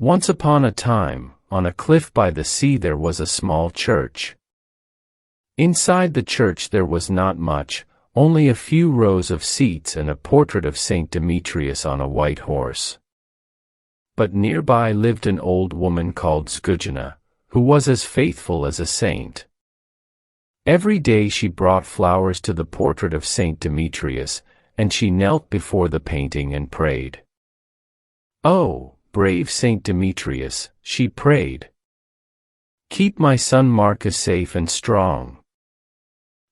Once upon a time, on a cliff by the sea there was a small church. Inside the church there was not much, only a few rows of seats and a portrait of Saint Demetrius on a white horse. But nearby lived an old woman called Zgudjana, who was as faithful as a saint. Every day she brought flowers to the portrait of Saint Demetrius, and she knelt before the painting and prayed. "Oh, brave Saint Demetrius," she prayed. "Keep my son Marcus safe and strong."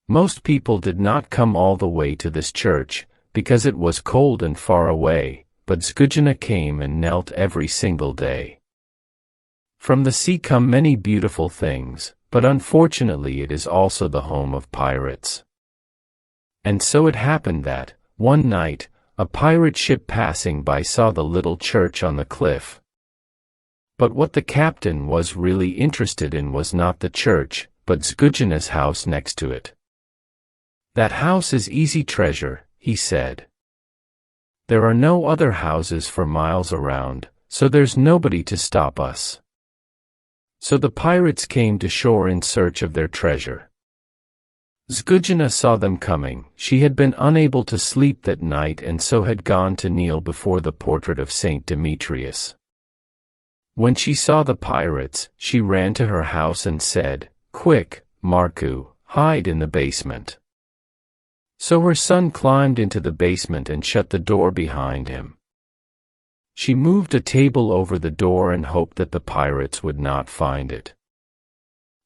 Most people did not come all the way to this church, because it was cold and far away, but Zgudjana came and knelt every single day. From the sea come many beautiful things, but unfortunately it is also the home of pirates. And so it happened that, one night, a pirate ship passing by saw the little church on the cliff. But what the captain was really interested in was not the church, but Zgudjana's house next to it. "That house is easy treasure," he said. "There are no other houses for miles around, so there's nobody to stop us." So the pirates came to shore in search of their treasure. Zgudjana saw them coming. She had been unable to sleep that night and so had gone to kneel before the portrait of Saint Demetrius. When she saw the pirates, she ran to her house and said, "Quick, Marku, hide in the basement." So her son climbed into the basement and shut the door behind him. She moved a table over the door and hoped that the pirates would not find it.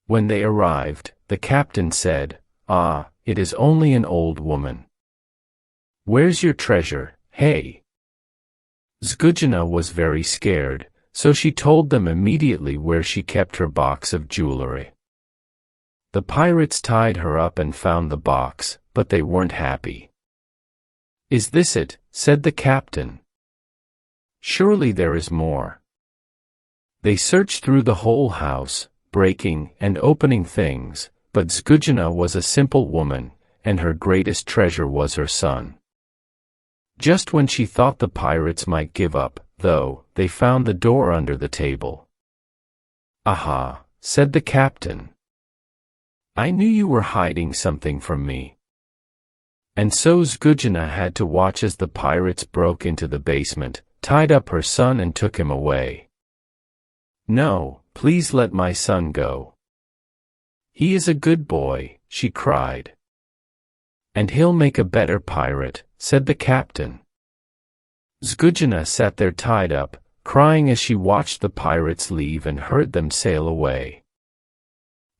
When they arrived, the captain said, "Ah, it is only an old woman. Where's your treasure, hey?" Zgudjana was very scared, so she told them immediately where she kept her box of jewelry. The pirates tied her up and found the box, but they weren't happy. "Is this it?" said the captain. "Surely there is more." They searched through the whole house, breaking and opening things, but Zgudjana was a simple woman, and her greatest treasure was her son. Just when she thought the pirates might give up, though, they found the door under the table. "Aha," said the captain. "I knew you were hiding something from me." And so Zgudjana had to watch as the pirates broke into the basement, tied up her son and took him away. "No, please let my son go. He is a good boy," she cried. "And he'll make a better pirate," said the captain. Zgudjana sat there tied up, crying as she watched the pirates leave and heard them sail away.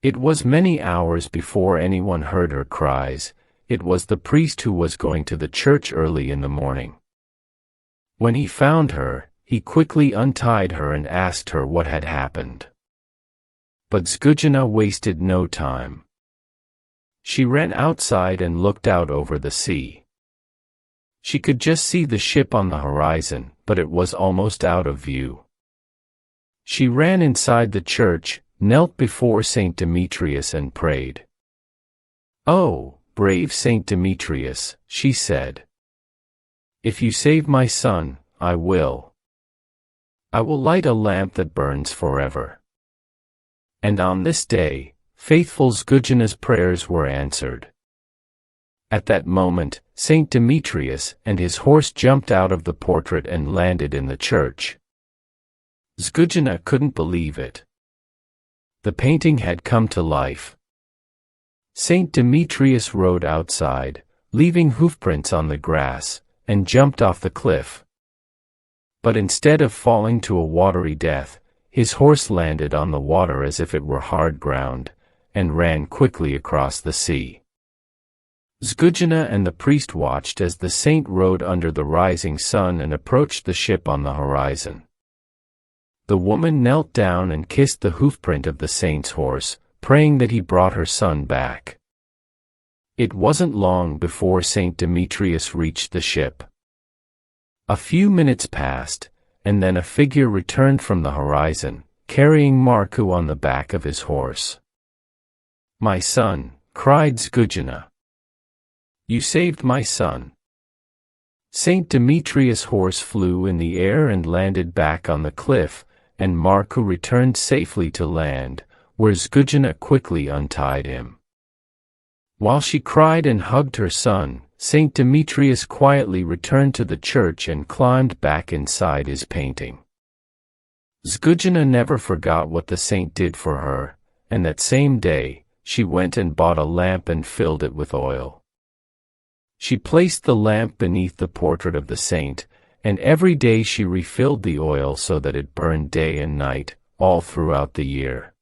It was many hours before anyone heard her cries. It was the priest who was going to the church early in the morning. When he found her, he quickly untied her and asked her what had happened. But Zgudjana wasted no time. She ran outside and looked out over the sea. She could just see the ship on the horizon, but it was almost out of view. She ran inside the church, knelt before Saint Demetrius and prayed. "Oh, brave Saint Demetrius," she said. "If you save my son, I will. I will light a lamp that burns forever." And on this day, faithful Zgudjana's prayers were answered. At that moment, Saint Demetrius and his horse jumped out of the portrait and landed in the church. Zgudjana couldn't believe it. The painting had come to life. Saint Demetrius rode outside, leaving hoofprints on the grass, and jumped off the cliff. But instead of falling to a watery death, his horse landed on the water as if it were hard ground, and ran quickly across the sea. Zgudjana and the priest watched as the saint rode under the rising sun and approached the ship on the horizon. The woman knelt down and kissed the hoofprint of the saint's horse, praying that he brought her son back. It wasn't long before Saint Demetrius reached the ship. A few minutes passed, and then a figure returned from the horizon, carrying Marku on the back of his horse. "My son," cried Zgudjana. "You saved my son." Saint Demetrius' horse flew in the air and landed back on the cliff, and Marko returned safely to land, where Zgudjana quickly untied him. While she cried and hugged her son, Saint Demetrius quietly returned to the church and climbed back inside his painting. Zgudjana never forgot what the saint did for her, and that same day, she went and bought a lamp and filled it with oil. She placed the lamp beneath the portrait of the saint, and every day she refilled the oil so that it burned day and night, all throughout the year.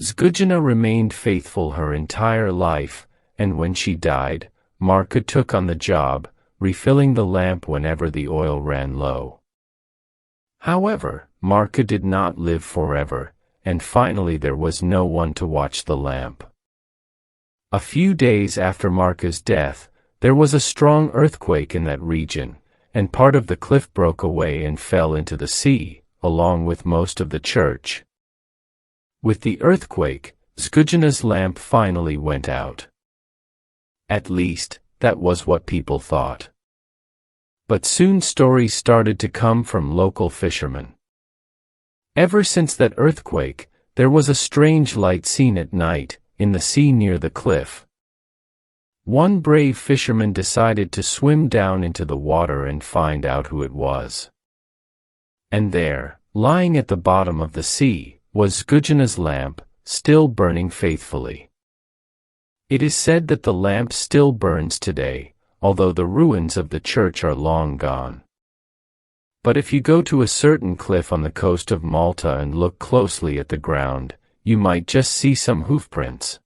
Zgudjana remained faithful her entire life, and when she died, Marko took on the job, refilling the lamp whenever the oil ran low. However, Marko did not live forever, and finally there was no one to watch the lamp. A few days after Marko's death, there was a strong earthquake in that region, and part of the cliff broke away and fell into the sea, along with most of the church. With the earthquake, Zgudjana's lamp finally went out. At least, that was what people thought. But soon stories started to come from local fishermen. Ever since that earthquake, there was a strange light seen at night, in the sea near the cliff. One brave fisherman decided to swim down into the water and find out who it was. And there, lying at the bottom of the sea, was Zgudjana's lamp, still burning faithfully. It is said that the lamp still burns today, although the ruins of the church are long gone. But if you go to a certain cliff on the coast of Malta and look closely at the ground, you might just see some hoofprints.